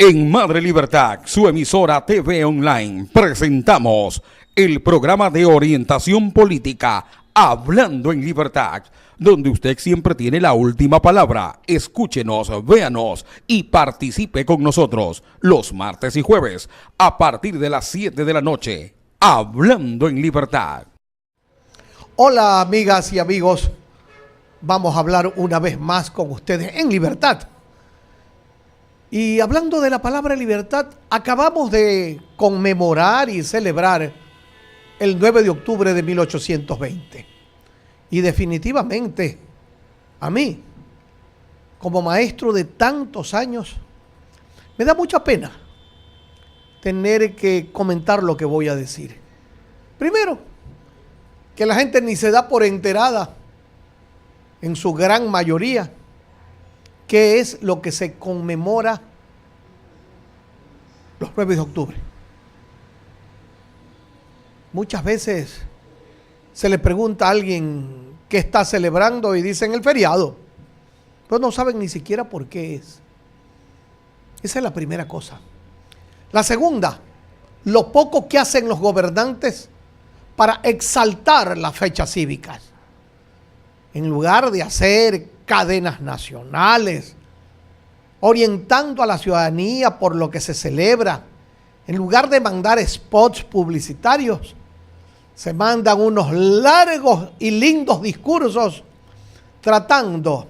En Madre Libertad, su emisora TV Online, presentamos el programa de orientación política Hablando en Libertad, donde usted siempre tiene la última palabra. Escúchenos, véanos y participe con nosotros los martes y jueves a partir de las 7 de la noche. Hablando en Libertad. Hola amigas y amigos, vamos a hablar una vez más con ustedes en libertad. Y hablando de la palabra libertad, acabamos de conmemorar y celebrar el 9 de octubre de 1820. Y definitivamente, a mí, como maestro de tantos años, me da mucha pena tener que comentar lo que voy a decir. Primero, que la gente ni se da por enterada, en su gran mayoría, qué es lo que se conmemora los 9 de octubre. Muchas veces se le pregunta a alguien qué está celebrando y dicen el feriado, pero no saben ni siquiera por qué es. Esa es la primera cosa. La segunda, lo poco que hacen los gobernantes para exaltar las fechas cívicas. En lugar de hacer cadenas nacionales, orientando a la ciudadanía por lo que se celebra, en lugar de mandar spots publicitarios, se mandan unos largos y lindos discursos tratando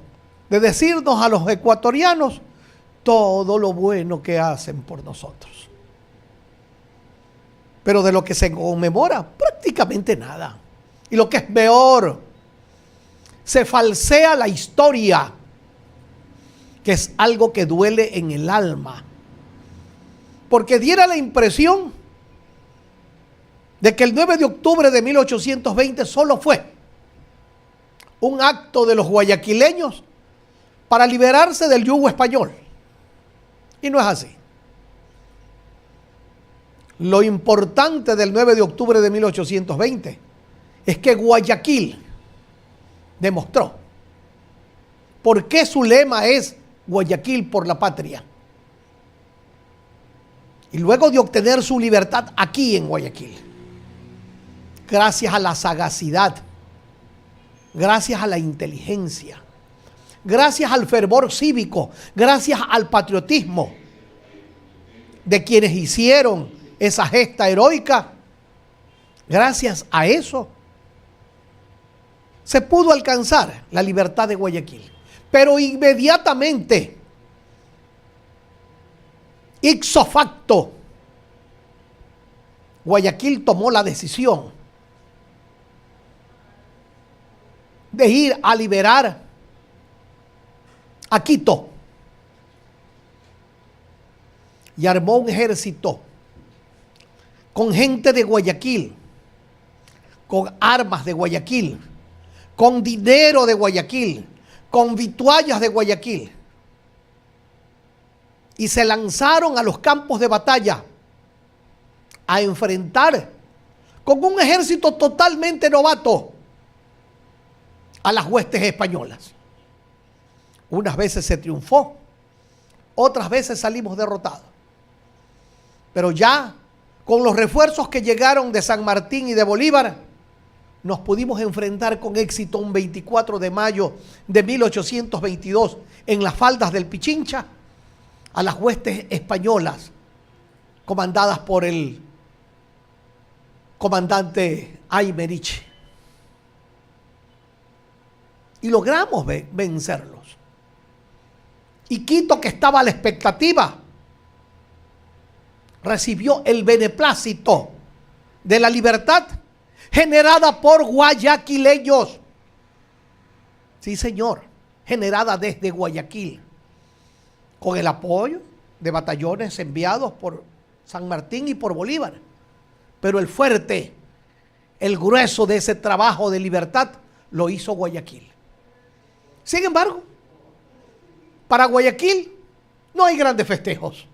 de decirnos a los ecuatorianos todo lo bueno que hacen por nosotros. Pero de lo que se conmemora, prácticamente nada. Y lo que es peor, se falsea la historia, que es algo que duele en el alma. Porque diera la impresión de que el 9 de octubre de 1820 solo fue un acto de los guayaquileños para liberarse del yugo español. Y no es así. Lo importante del 9 de octubre de 1820 es que Guayaquil demostró por qué su lema es Guayaquil por la patria. Y luego de obtener su libertad aquí en Guayaquil, gracias a la sagacidad, gracias a la inteligencia, gracias al fervor cívico, gracias al patriotismo de quienes hicieron esa gesta heroica, gracias a eso se pudo alcanzar la libertad de Guayaquil. Pero inmediatamente, ipso facto, Guayaquil tomó la decisión de ir a liberar a Quito y armó un ejército con gente de Guayaquil, con armas de Guayaquil, con dinero de Guayaquil, con vituallas de Guayaquil. Y se lanzaron a los campos de batalla a enfrentar con un ejército totalmente novato a las huestes españolas. Unas veces se triunfó, otras veces salimos derrotados. Pero ya con los refuerzos que llegaron de San Martín y de Bolívar, nos pudimos enfrentar con éxito un 24 de mayo de 1822 en las faldas del Pichincha a las huestes españolas comandadas por el comandante Aymerich. Y logramos vencerlos. Y Quito, que estaba a la expectativa, recibió el beneplácito de la libertad generada por guayaquileños. Sí, señor, generada desde Guayaquil, con el apoyo de batallones enviados por San Martín y por Bolívar. Pero el fuerte, el grueso de ese trabajo de libertad lo hizo Guayaquil. Sin embargo, para Guayaquil no hay grandes festejos.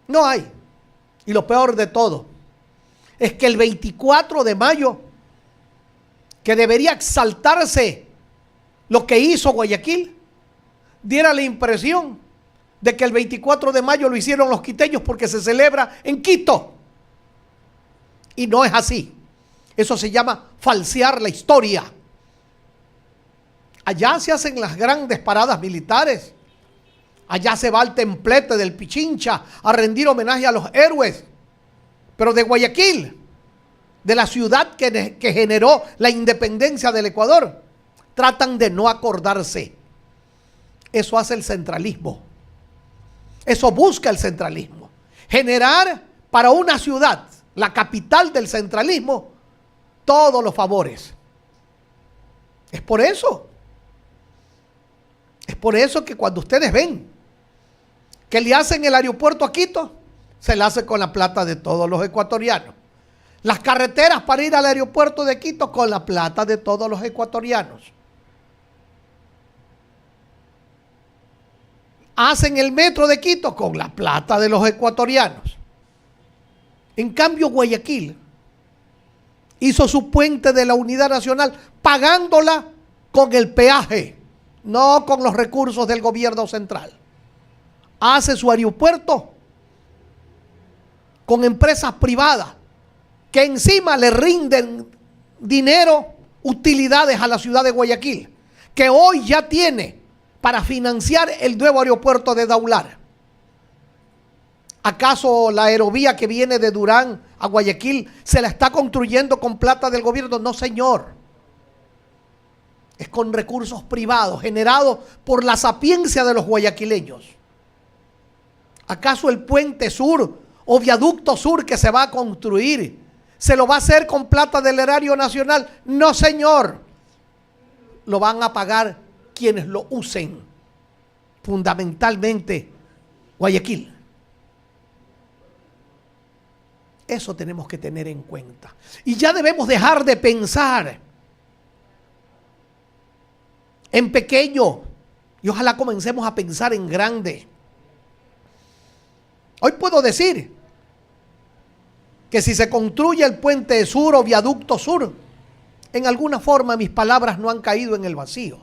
No hay. Y lo peor de todo es que el 24 de mayo, que debería exaltarse lo que hizo Guayaquil, diera la impresión de que el 24 de mayo lo hicieron los quiteños porque se celebra en Quito. Y no es así. Eso se llama falsear la historia. Allá se hacen las grandes paradas militares. Allá se va al templete del Pichincha a rendir homenaje a los héroes. Pero de Guayaquil, de la ciudad que generó la independencia del Ecuador, tratan de no acordarse. Eso hace el centralismo. Eso busca el centralismo. Generar para una ciudad, la capital del centralismo, todos los favores. Es por eso. Es por eso que cuando ustedes ven que le hacen el aeropuerto a Quito, se le hace con la plata de todos los ecuatorianos. Las carreteras para ir al aeropuerto de Quito con la plata de todos los ecuatorianos. Hacen el metro de Quito con la plata de los ecuatorianos. En cambio, Guayaquil hizo su puente de la Unidad Nacional pagándola con el peaje, no con los recursos del gobierno central. Hace su aeropuerto con empresas privadas que encima le rinden dinero, utilidades a la ciudad de Guayaquil, que hoy ya tiene para financiar el nuevo aeropuerto de Daular. ¿Acaso la aerovía que viene de Durán a Guayaquil se la está construyendo con plata del gobierno? No, señor. Es con recursos privados generados por la sapiencia de los guayaquileños. ¿Acaso el puente sur o viaducto sur que se va a construir se lo va a hacer con plata del erario nacional? No, señor. Lo van a pagar quienes lo usen, fundamentalmente Guayaquil. Eso tenemos que tener en cuenta. Y ya debemos dejar de pensar en pequeño y ojalá comencemos a pensar en grande. Hoy puedo decir que si se construye el puente sur o viaducto sur, en alguna forma mis palabras no han caído en el vacío.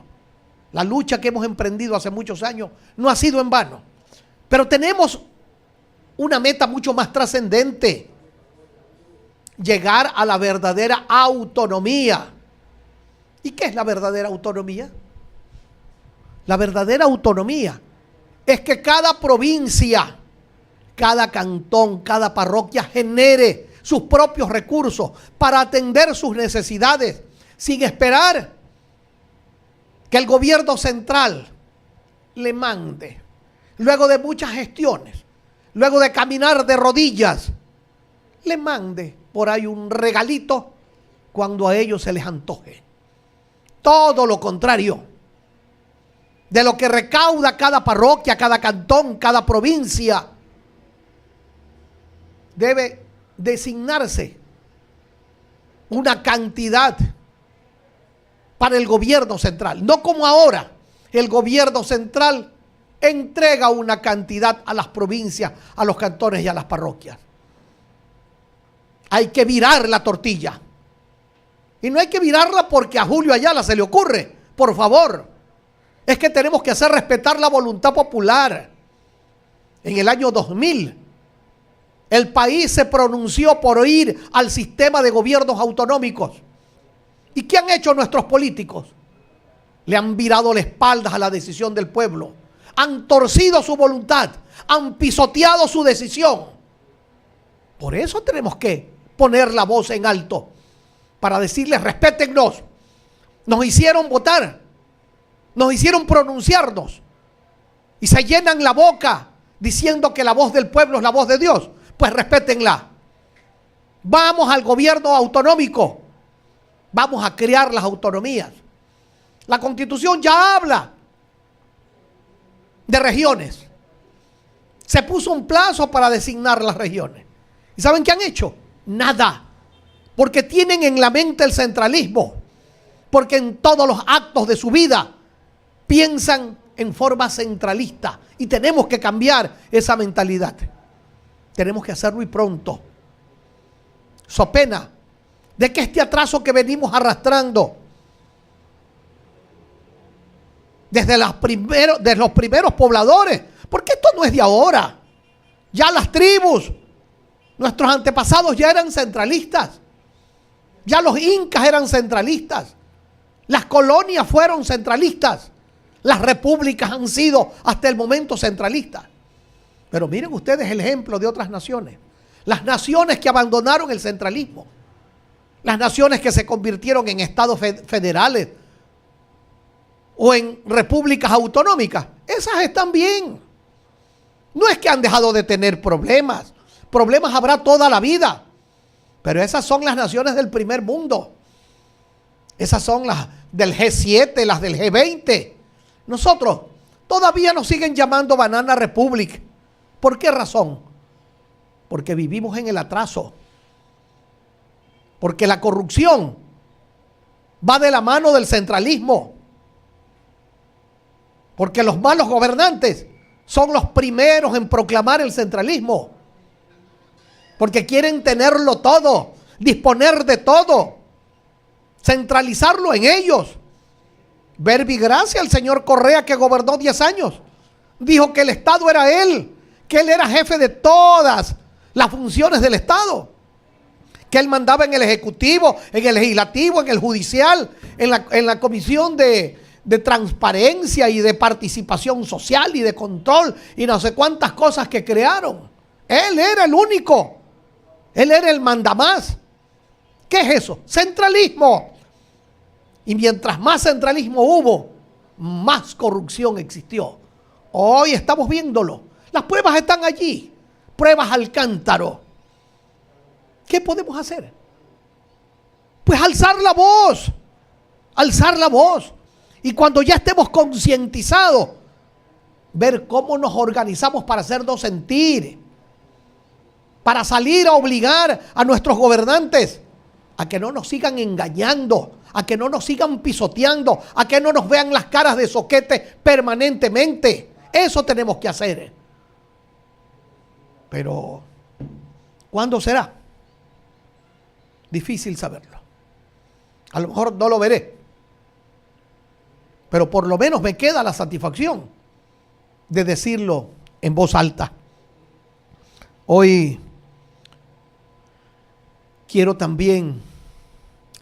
La lucha que hemos emprendido hace muchos años no ha sido en vano. Pero tenemos una meta mucho más trascendente: llegar a la verdadera autonomía. ¿Y qué es la verdadera autonomía? La verdadera autonomía es que cada provincia, cada cantón, cada parroquia genere sus propios recursos para atender sus necesidades, sin esperar que el gobierno central le mande, luego de muchas gestiones, luego de caminar de rodillas, le mande por ahí un regalito cuando a ellos se les antoje. Todo lo contrario. De lo que recauda cada parroquia, cada cantón, cada provincia, debe designarse una cantidad para el gobierno central. No como ahora, el gobierno central entrega una cantidad a las provincias, a los cantones y a las parroquias. Hay que virar la tortilla. Y no hay que virarla porque a Julio Ayala se le ocurre. Por favor. Es que tenemos que hacer respetar la voluntad popular. En el año 2000, el país se pronunció por ir al sistema de gobiernos autonómicos. ¿Y qué han hecho nuestros políticos? Le han virado la espalda a la decisión del pueblo. Han torcido su voluntad. Han pisoteado su decisión. Por eso tenemos que poner la voz en alto para decirles: respétennos. Nos hicieron votar. Nos hicieron pronunciarnos y se llenan la boca diciendo que la voz del pueblo es la voz de Dios. Pues respétenla. Vamos al gobierno autonómico. Vamos a crear las autonomías. La Constitución ya habla de regiones. Se puso un plazo para designar las regiones. ¿Y saben qué han hecho? Nada. Porque tienen en la mente el centralismo. Porque en todos los actos de su vida piensan en forma centralista y tenemos que cambiar esa mentalidad. Tenemos que hacerlo y pronto. So pena de que este atraso que venimos arrastrando desde los primeros pobladores, Porque esto no es de ahora. Ya las tribus, nuestros antepasados ya eran centralistas. Ya los incas eran centralistas. Las colonias fueron centralistas. Las repúblicas han sido hasta el momento centralistas. Pero miren ustedes el ejemplo de otras naciones. Las naciones que abandonaron el centralismo. Las naciones que se convirtieron en estados federales o en repúblicas autonómicas. Esas están bien. No es que han dejado de tener problemas. Problemas habrá toda la vida. Pero esas son las naciones del primer mundo. Esas son las del G7, las del G20. Nosotros todavía nos siguen llamando Banana Republic. ¿Por qué razón? Porque vivimos en el atraso. Porque la corrupción va de la mano del centralismo. Porque los malos gobernantes son los primeros en proclamar el centralismo. Porque quieren tenerlo todo, disponer de todo, centralizarlo en ellos. Verbi Gracia, el señor Correa, que gobernó 10 años, dijo que el Estado era él, que él era jefe de todas las funciones del Estado, que él mandaba en el Ejecutivo, en el Legislativo, en el Judicial, en la Comisión de Transparencia y de Participación Social y de Control y no sé cuántas cosas que crearon. Él era el único. Él era el mandamás. ¿Qué es eso? Centralismo. Y mientras más centralismo hubo, más corrupción existió. Hoy estamos viéndolo. Las pruebas están allí. Pruebas al cántaro. ¿Qué podemos hacer? Pues alzar la voz. Alzar la voz. Y cuando ya estemos concientizados, ver cómo nos organizamos para hacernos sentir. Para salir a obligar a nuestros gobernantes a que no nos sigan engañando, a que no nos sigan pisoteando, a que no nos vean las caras de soquete permanentemente. Eso tenemos que hacer. Pero, ¿cuándo será? Difícil saberlo. A lo mejor no lo veré. Pero por lo menos me queda la satisfacción de decirlo en voz alta. Hoy quiero también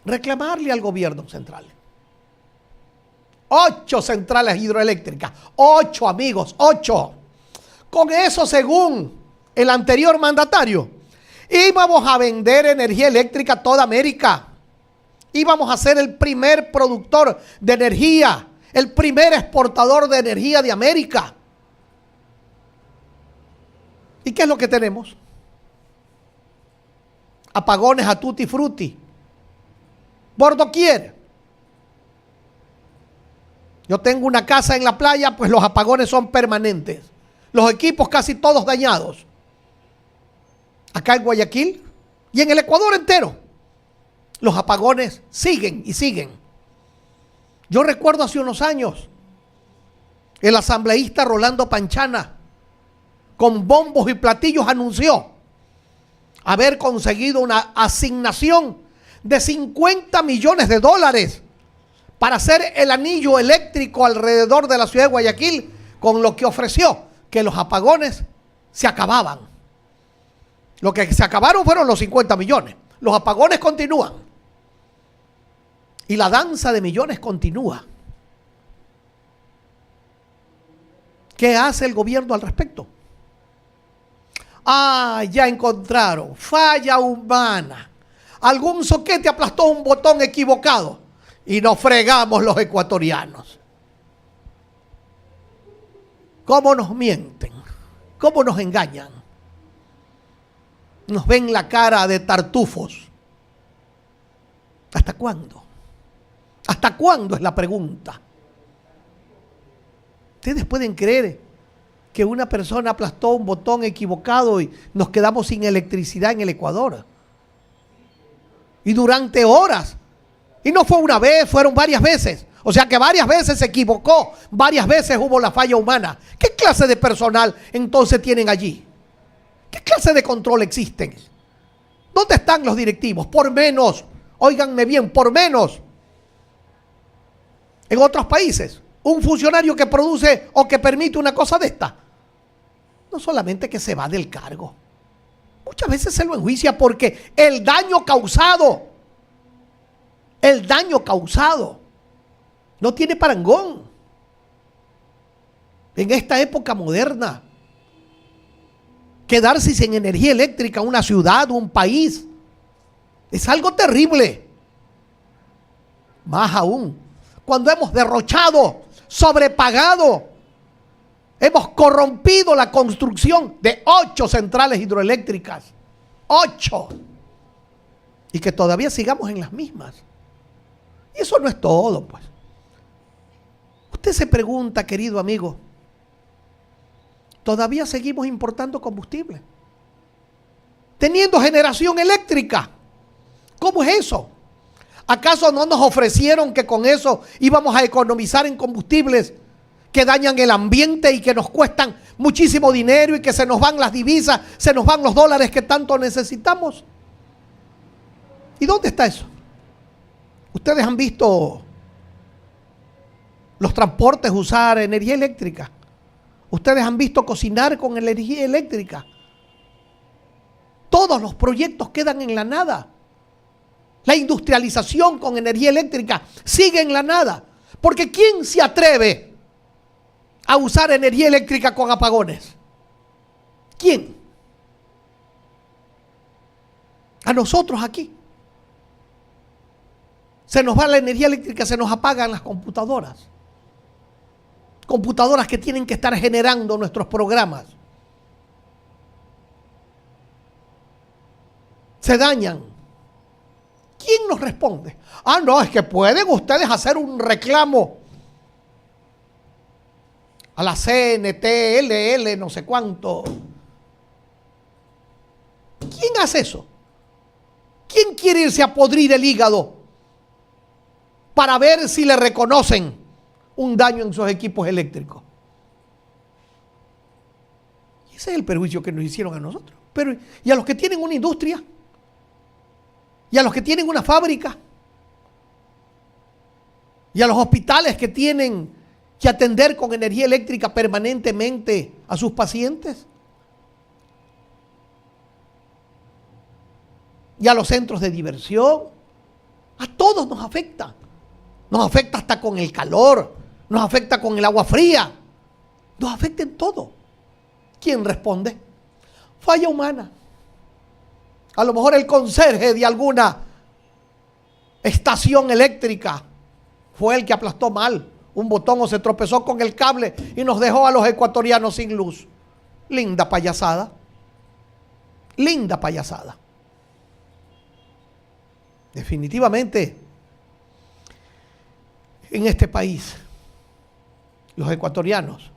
reclamarle al gobierno central. 8 centrales hidroeléctricas. 8, amigos, 8. Con eso, según el anterior mandatario, íbamos a vender energía eléctrica a toda América. Íbamos a ser el primer productor de energía, el primer exportador de energía de América. ¿Y qué es lo que tenemos? Apagones a tutti frutti. Por doquier. Yo tengo una casa en la playa, pues los apagones son permanentes. Los equipos casi todos dañados. Acá en Guayaquil y en el Ecuador entero, los apagones siguen y siguen. Yo recuerdo hace unos años, el asambleísta Rolando Panchana, con bombos y platillos, anunció haber conseguido una asignación de $50 millones para hacer el anillo eléctrico alrededor de la ciudad de Guayaquil, con lo que ofreció que los apagones se acababan. Lo que se acabaron fueron los 50 millones. Los apagones continúan. Y la danza de millones continúa. ¿Qué hace el gobierno al respecto? Ya encontraron falla humana. Algún soquete aplastó un botón equivocado y nos fregamos los ecuatorianos. ¿Cómo nos mienten? ¿Cómo nos engañan? Nos ven la cara de tartufos. ¿Hasta cuándo? ¿Hasta cuándo es la pregunta? ¿Ustedes pueden creer que una persona aplastó un botón equivocado y nos quedamos sin electricidad en el Ecuador? Y durante horas. Y no fue una vez, fueron varias veces. O sea que varias veces se equivocó, varias veces hubo la falla humana. ¿Qué clase de personal entonces tienen allí? ¿Qué clase de control existen? ¿Dónde están los directivos? Por menos, óiganme bien, por menos. En otros países, un funcionario que produce o que permite una cosa de esta, no solamente que se va del cargo, muchas veces se lo enjuicia porque el daño causado no tiene parangón. En esta época moderna, quedarse sin energía eléctrica una ciudad, un país, es algo terrible. Más aún, cuando hemos derrochado, sobrepagado, hemos corrompido la construcción de 8 centrales hidroeléctricas. 8. Y que todavía sigamos en las mismas. Y eso no es todo, pues. Usted se pregunta, querido amigo, todavía seguimos importando combustible, teniendo generación eléctrica. ¿Cómo es eso? ¿Acaso no nos ofrecieron que con eso íbamos a economizar en combustibles que dañan el ambiente y que nos cuestan muchísimo dinero y que se nos van las divisas, se nos van los dólares que tanto necesitamos? ¿Y dónde está eso? Ustedes han visto los transportes usar energía eléctrica. Ustedes han visto cocinar con energía eléctrica. Todos los proyectos quedan en la nada. La industrialización con energía eléctrica sigue en la nada. Porque ¿quién se atreve a usar energía eléctrica con apagones? ¿Quién? A nosotros aquí. Se nos va la energía eléctrica, se nos apagan las computadoras. Computadoras que tienen que estar generando nuestros programas. Se dañan. ¿Quién nos responde? Ah, no, es que pueden ustedes hacer un reclamo a la CNT, LL, no sé cuánto. ¿Quién hace eso? ¿Quién quiere irse a podrir el hígado para ver si le reconocen un daño en sus equipos eléctricos? Y ese es el perjuicio que nos hicieron a nosotros. Pero, ¿y a los que tienen una industria? ¿Y a los que tienen una fábrica? ¿Y a los hospitales que tienen que atender con energía eléctrica permanentemente a sus pacientes? ¿Y a los centros de diversión? A todos nos afecta. Nos afecta hasta con el calor, nos afecta con el agua fría, nos afecta en todo. ¿Quién responde? Falla humana. A lo mejor el conserje de alguna estación eléctrica fue el que aplastó mal un botón o se tropezó con el cable y nos dejó a los ecuatorianos sin luz. Linda payasada. Linda payasada. Definitivamente, en este país, los ecuatorianos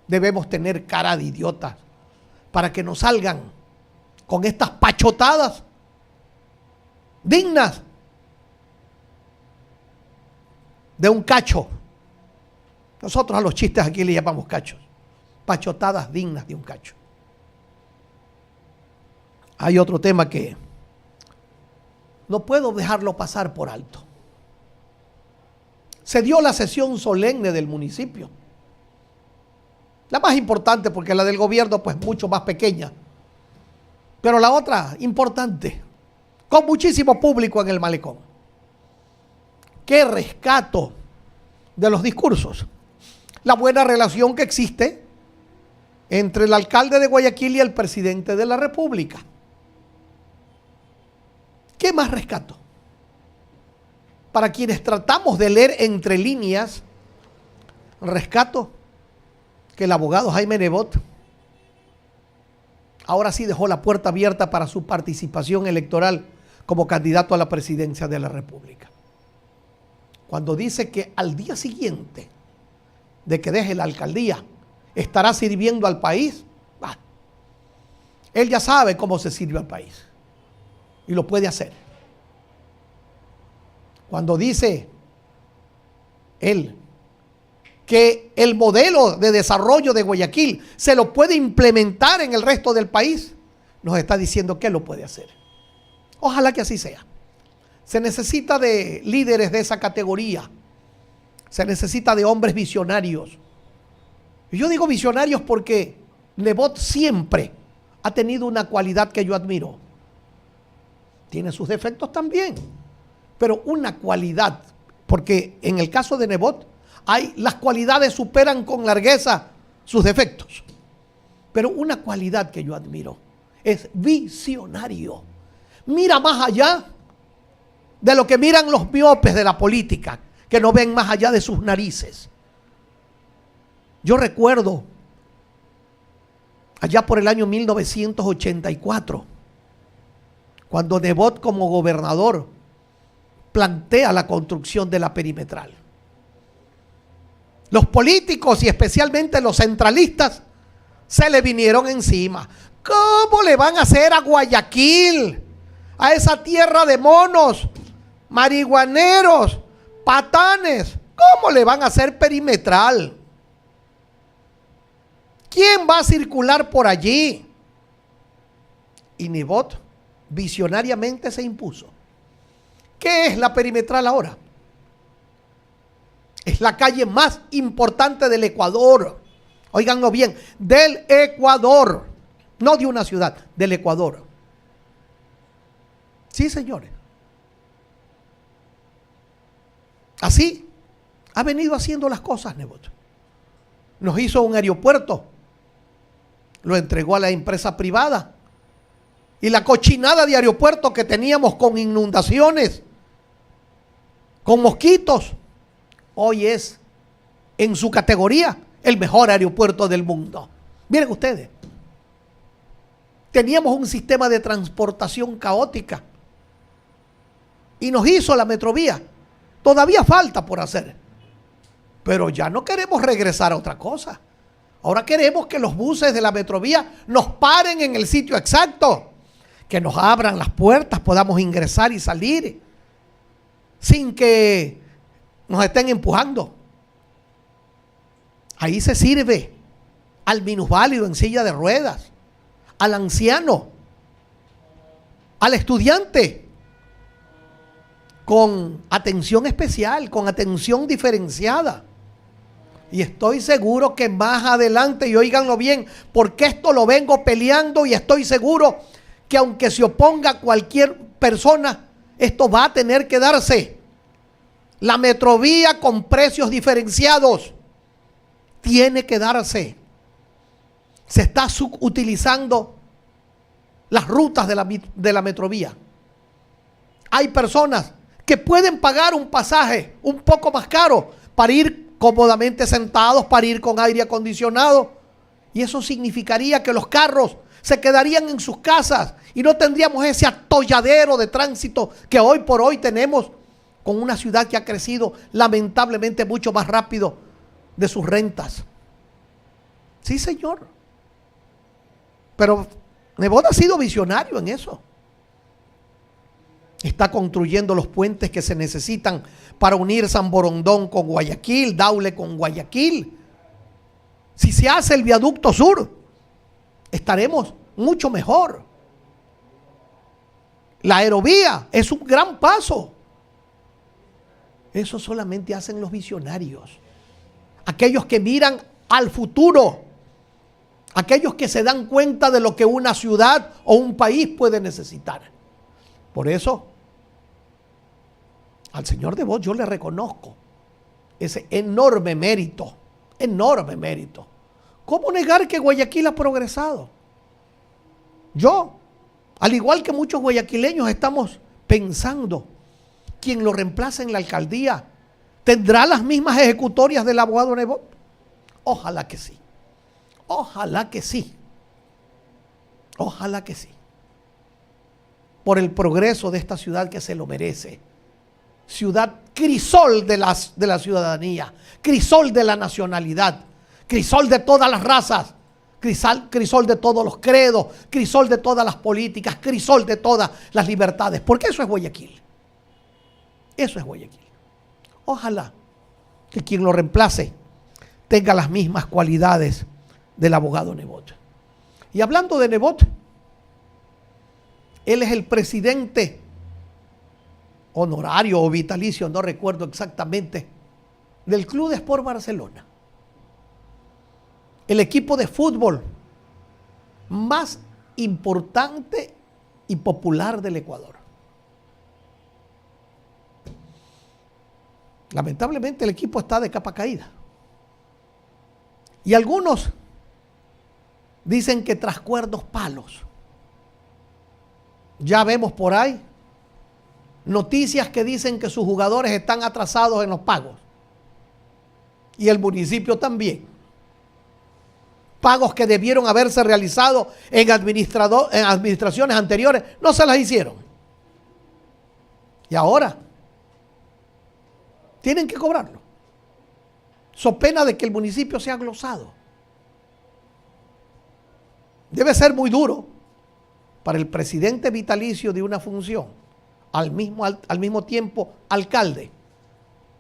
debemos tener cara de idiotas para que nos salgan con estas pachotadas dignas de un cacho. Nosotros a los chistes aquí le llamamos cachos. Pachotadas dignas de un cacho. Hay otro tema que no puedo dejarlo pasar por alto. Se dio la sesión solemne del municipio. La más importante porque la del gobierno pues mucho más pequeña. Pero la otra importante, con muchísimo público en el malecón. Qué rescato de los discursos. La buena relación que existe entre el alcalde de Guayaquil y el presidente de la República. ¿Qué más rescato? Para quienes tratamos de leer entre líneas, rescato que el abogado Jaime Nebot ahora sí dejó la puerta abierta para su participación electoral como candidato a la presidencia de la República. Cuando dice que al día siguiente de que deje la alcaldía estará sirviendo al país, él ya sabe cómo se sirve al país y lo puede hacer. Cuando dice él que el modelo de desarrollo de Guayaquil se lo puede implementar en el resto del país, nos está diciendo que lo puede hacer. Ojalá que así sea. Se necesita de líderes de esa categoría. Se necesita de hombres visionarios. Y yo digo visionarios porque Nebot siempre ha tenido una cualidad que yo admiro. Tiene sus defectos también, pero una cualidad, porque en el caso de Nebot, las cualidades superan con largueza sus defectos. Pero una cualidad que yo admiro es visionario. Mira más allá de lo que miran los miopes de la política, que no ven más allá de sus narices. Yo recuerdo allá por el año 1984, cuando Nebot como gobernador plantea la construcción de la perimetral. Los políticos y especialmente los centralistas se le vinieron encima. ¿Cómo le van a hacer a Guayaquil, a esa tierra de monos, marihuaneros, patanes? ¿Cómo le van a hacer perimetral? ¿Quién va a circular por allí? Y Nebot visionariamente se impuso. ¿Qué es la perimetral ahora? Es la calle más importante del Ecuador. Óiganlo bien, del Ecuador, no de una ciudad, del Ecuador. Sí, señores. Así ha venido haciendo las cosas, Nebot. Nos hizo un aeropuerto, lo entregó a la empresa privada. Y la cochinada de aeropuerto que teníamos con inundaciones, con mosquitos, hoy es en su categoría el mejor aeropuerto del mundo. Miren ustedes, teníamos un sistema de transportación caótica y nos hizo la Metrovía. Todavía falta por hacer, pero ya no queremos regresar a otra cosa. Ahora queremos que los buses de la Metrovía nos paren en el sitio exacto, que nos abran las puertas, podamos ingresar y salir sin que nos estén empujando. Ahí se sirve al minusválido en silla de ruedas, al anciano, al estudiante, con atención especial, con atención diferenciada. Y estoy seguro que más adelante, y óiganlo bien, porque esto lo vengo peleando y estoy seguro que aunque se oponga cualquier persona, esto va a tener que darse. La Metrovía con precios diferenciados tiene que darse. Se está subutilizando las rutas de la Metrovía. Hay personas que pueden pagar un pasaje un poco más caro para ir cómodamente sentados, para ir con aire acondicionado. Y eso significaría que los carros se quedarían en sus casas y no tendríamos ese atolladero de tránsito que hoy por hoy tenemos con una ciudad que ha crecido lamentablemente mucho más rápido de sus rentas. Sí, señor. Pero Nebot ha sido visionario en eso. Está construyendo los puentes que se necesitan para unir San Borondón con Guayaquil, Daule con Guayaquil. Si se hace el viaducto sur, estaremos mucho mejor. La aerovía es un gran paso. Eso solamente hacen los visionarios. Aquellos que miran al futuro. Aquellos que se dan cuenta de lo que una ciudad o un país puede necesitar. Por eso, al señor Nebot yo le reconozco ese enorme mérito. Enorme mérito. ¿Cómo negar que Guayaquil ha progresado? Yo, al igual que muchos guayaquileños, estamos pensando, quien lo reemplace en la alcaldía, ¿tendrá las mismas ejecutorias del abogado Nebot? Ojalá que sí. Ojalá que sí. Ojalá que sí. Por el progreso de esta ciudad que se lo merece. Ciudad crisol de la ciudadanía, crisol de la nacionalidad, crisol de todas las razas, crisol de todos los credos, crisol de todas las políticas, crisol de todas las libertades. Porque eso es Guayaquil. Eso es Guayaquil. Ojalá que quien lo reemplace tenga las mismas cualidades del abogado Nebot. Y hablando de Nebot, él es el presidente honorario o vitalicio, no recuerdo exactamente, del Club de Sport Barcelona. El equipo de fútbol más importante y popular del Ecuador. Lamentablemente el equipo está de capa caída. Y algunos dicen que tras cuerdos palos. Ya vemos por ahí noticias que dicen que sus jugadores están atrasados en los pagos. Y el municipio también. Pagos que debieron haberse realizado en administraciones anteriores, no se las hicieron. Y ahora tienen que cobrarlo, so pena de que el municipio sea glosado. Debe ser muy duro para el presidente vitalicio de una función, al mismo tiempo alcalde,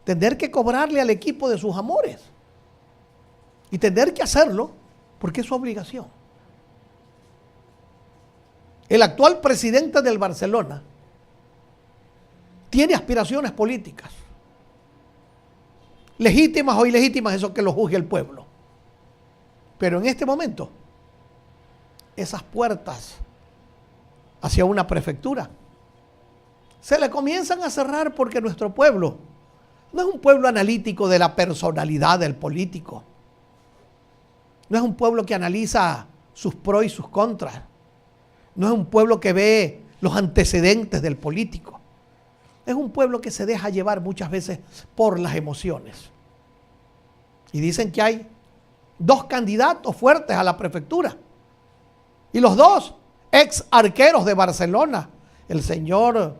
tener que cobrarle al equipo de sus amores y tener que hacerlo porque es su obligación. El actual presidente del Barcelona tiene aspiraciones políticas, legítimas o ilegítimas, eso que lo juzgue el pueblo. Pero en este momento, esas puertas hacia una prefectura se le comienzan a cerrar porque nuestro pueblo no es un pueblo analítico de la personalidad del político. No es un pueblo que analiza sus pros y sus contras. No es un pueblo que ve los antecedentes del político. Es un pueblo que se deja llevar muchas veces por las emociones. Y dicen que hay 2 candidatos fuertes a la prefectura. Y los 2 ex arqueros de Barcelona, el señor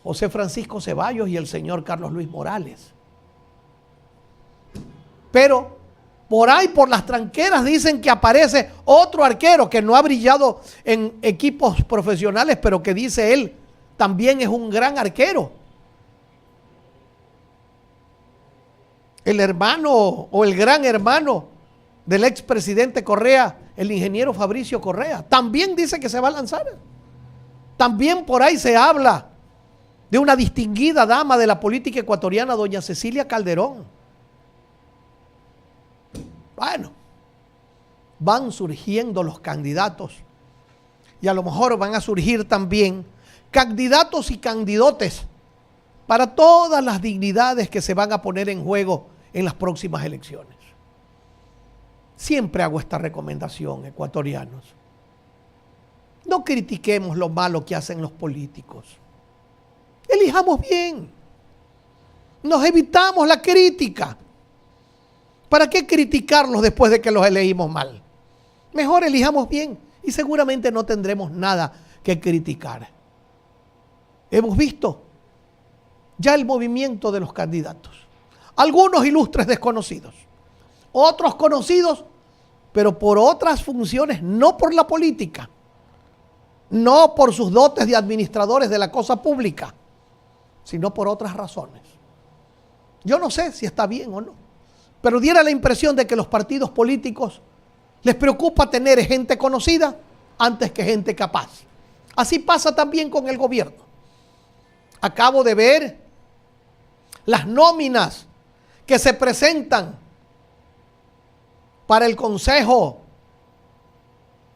José Francisco Ceballos y el señor Carlos Luis Morales. Pero por ahí, por las tranqueras, dicen que aparece otro arquero que no ha brillado en equipos profesionales, pero que dice él también es un gran arquero. El hermano o el gran hermano del expresidente Correa, el ingeniero Fabricio Correa, también dice que se va a lanzar. También por ahí se habla de una distinguida dama de la política ecuatoriana, doña Cecilia Calderón. Bueno, van surgiendo los candidatos y a lo mejor van a surgir también candidatos y candidotes para todas las dignidades que se van a poner en juego en las próximas elecciones. Siempre hago esta recomendación, ecuatorianos. No critiquemos lo malo que hacen los políticos. Elijamos bien. Nos evitamos la crítica. ¿Para qué criticarlos después de que los elegimos mal? Mejor elijamos bien y seguramente no tendremos nada que criticar. Hemos visto ya el movimiento de los candidatos. Algunos ilustres desconocidos, otros conocidos, pero por otras funciones, no por la política, no por sus dotes de administradores de la cosa pública, sino por otras razones. Yo no sé si está bien o no, pero diera la impresión de que los partidos políticos les preocupa tener gente conocida antes que gente capaz. Así pasa también con el gobierno. Acabo de ver las nóminas que se presentan para el Consejo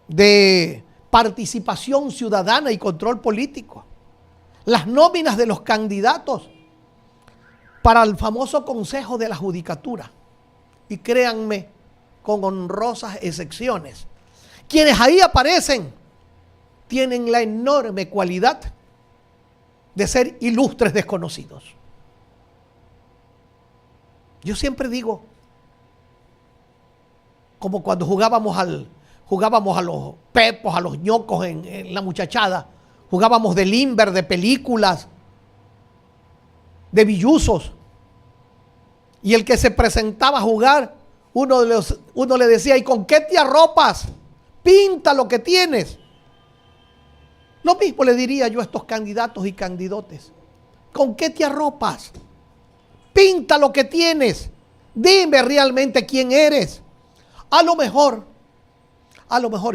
de Participación Ciudadana y Control Político. Las nóminas de los candidatos para el famoso Consejo de la Judicatura. Y créanme, con honrosas excepciones, quienes ahí aparecen tienen la enorme cualidad de ser ilustres desconocidos. Yo siempre digo, como cuando jugábamos a los pepos, a los ñocos en la muchachada, jugábamos de limber, de películas, de billuzos, y el que se presentaba a jugar, uno le decía, ¿y con qué te arropas? Pinta lo que tienes. Lo mismo le diría yo a estos candidatos y candidotes. ¿Con qué te arropas? Pinta lo que tienes. Dime realmente quién eres. A lo mejor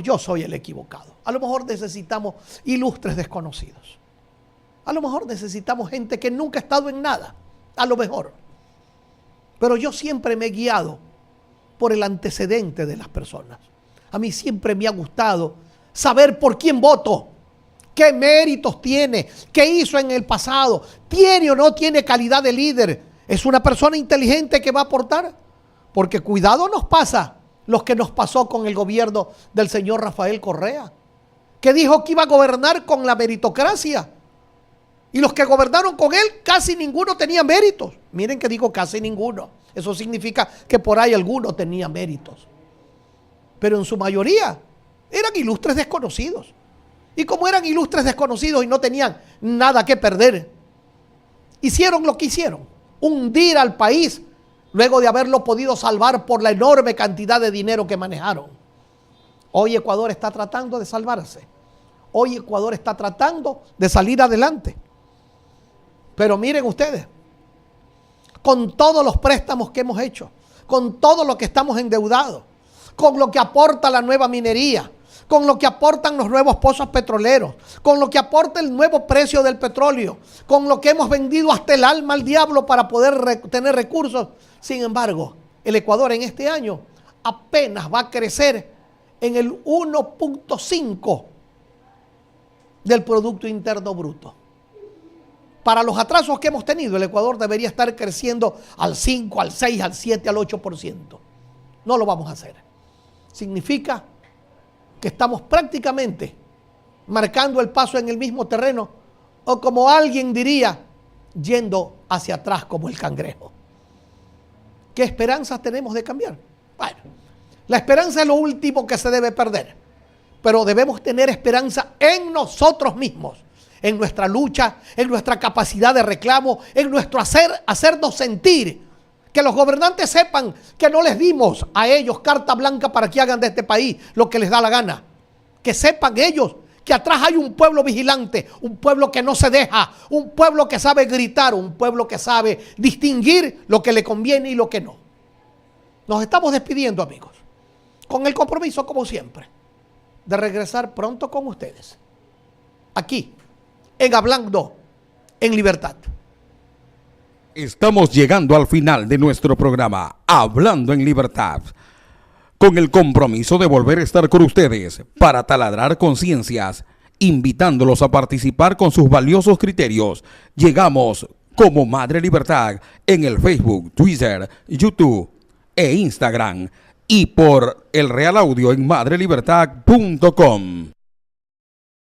yo soy el equivocado. A lo mejor necesitamos ilustres desconocidos. A lo mejor necesitamos gente que nunca ha estado en nada. A lo mejor. Pero yo siempre me he guiado por el antecedente de las personas. A mí siempre me ha gustado saber por quién voto, qué méritos tiene, qué hizo en el pasado, tiene o no tiene calidad de líder. ¿Es una persona inteligente que va a aportar? Porque cuidado nos pasa los que nos pasó con el gobierno del señor Rafael Correa, que dijo que iba a gobernar con la meritocracia. Y los que gobernaron con él, casi ninguno tenía méritos. Miren que digo casi ninguno. Eso significa que por ahí alguno tenía méritos. Pero en su mayoría eran ilustres desconocidos. Y como eran ilustres desconocidos y no tenían nada que perder, hicieron lo que hicieron. Hundir al país luego de haberlo podido salvar por la enorme cantidad de dinero que manejaron. Hoy Ecuador está tratando de salvarse. Hoy Ecuador está tratando de salir adelante. Pero miren ustedes, con todos los préstamos que hemos hecho, con todo lo que estamos endeudados, con lo que aporta la nueva minería, con lo que aportan los nuevos pozos petroleros, con lo que aporta el nuevo precio del petróleo, con lo que hemos vendido hasta el alma al diablo para poder tener recursos. Sin embargo, el Ecuador en este año apenas va a crecer en el 1.5 del Producto Interno Bruto. Para los atrasos que hemos tenido, el Ecuador debería estar creciendo al 5, al 6, al 7, al 8%. No lo vamos a hacer. Significa que estamos prácticamente marcando el paso en el mismo terreno, o como alguien diría, yendo hacia atrás como el cangrejo. ¿Qué esperanzas tenemos de cambiar? Bueno, la esperanza es lo último que se debe perder, pero debemos tener esperanza en nosotros mismos, en nuestra lucha, en nuestra capacidad de reclamo, en nuestro hacernos sentir, que los gobernantes sepan que no les dimos a ellos carta blanca para que hagan de este país lo que les da la gana. Que sepan ellos que atrás hay un pueblo vigilante, un pueblo que no se deja, un pueblo que sabe gritar, un pueblo que sabe distinguir lo que le conviene y lo que no. Nos estamos despidiendo, amigos, con el compromiso, como siempre, de regresar pronto con ustedes, aquí, en Hablando en Libertad. Estamos llegando al final de nuestro programa, Hablando en Libertad, con el compromiso de volver a estar con ustedes para taladrar conciencias, invitándolos a participar con sus valiosos criterios. Llegamos como Madre Libertad en el Facebook, Twitter, YouTube e Instagram, y por el Real Audio en madrelibertad.com.